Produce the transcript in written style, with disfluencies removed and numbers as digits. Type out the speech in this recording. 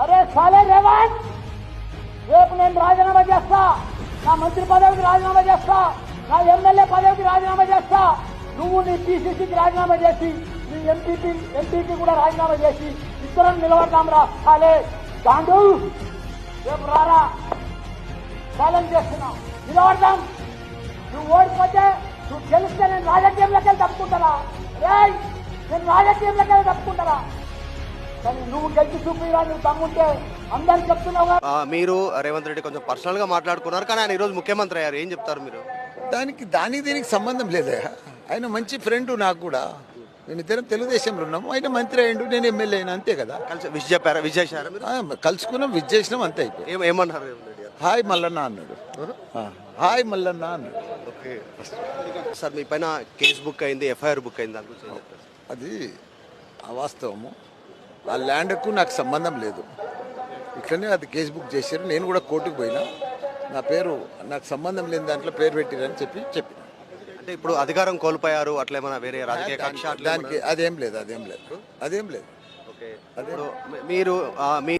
अरे साले रेवंत రేపు నేను రాజీనామా చేస్తా నా మంత్రి పదవికి రాజీనామా చేస్తా నా ఎమ్మెల్యే పదవికి రాజీనామా చేస్తా నువ్వు నీ పిసిసికి రాజీనామా చేసి నీ ఎంపీకి కూడా రాజీనామా చేసి ఇద్దరం నిలబడతాం రా సాలే గాండు రేపు రారా ఛాలెంజ్ చేస్తున్నాం నిలబడతాం నువ్వు ఓడిపోతే నువ్వు గెలిస్తే నేను రాజకీయంలోకి వెళ్ళి తప్పుకుంటారా రేయ్ నేను రాజకీయంలోకి వెళ్ళి తప్పుకుంటారా కానీ నువ్వు గెలిచి చూపిరా నువ్వు తమ్ముంటే అందరు చెప్తున్నావు. మీరు రేవంత్ రెడ్డి కొంచెం పర్సనల్ గా మాట్లాడుకున్నారు కానీ ఆయన ఈరోజు ముఖ్యమంత్రి అయ్యారు, ఏం చెప్తారు మీరు? దానికి దీనికి సంబంధం లేదే. ఆయన మంచి ఫ్రెండ్ నాకు కూడా. మేమిద్దరం తెలుగుదేశంలో ఉన్నాము, ఆయన మంత్రి అయ్యిండు, నేను ఎమ్మెల్యే అయినా, అంతే కదా. కలిసి విష్ చెప్పారా? విష్ చేశారా మీరు? కలుసుకున్నాం, విజ్ చేసినాం, అంతే అయిపోయి. ఏమన్నారు రేవంత్ రెడ్డి గారు? హాయ్ మల్లన్న అన్నాడు. హాయ్ మల్లన్న అన్నాడు. ఓకే సార్, మీ పైన కేసు బుక్ అయింది, ఎఫ్ఐఆర్ బుక్ అయింది, దాని గురించి ఏం చెప్తారు? అది అవాస్తవము. ఆ ల్యాండ్కు నాకు సంబంధం లేదు. ఇట్లనే అది కేసు బుక్ చేశారు. నేను కూడా కోర్టుకు పోయినా, నా పేరు నాకు సంబంధం లేని దాంట్లో పేరు పెట్టిరని చెప్పిన. అంటే ఇప్పుడు అధికారం కోల్పోయారు, అట్లా ఏమైనా వేరే రాజకీయ కక్ష దానికి అదేం లేదు. ఓకే, మీరు మీ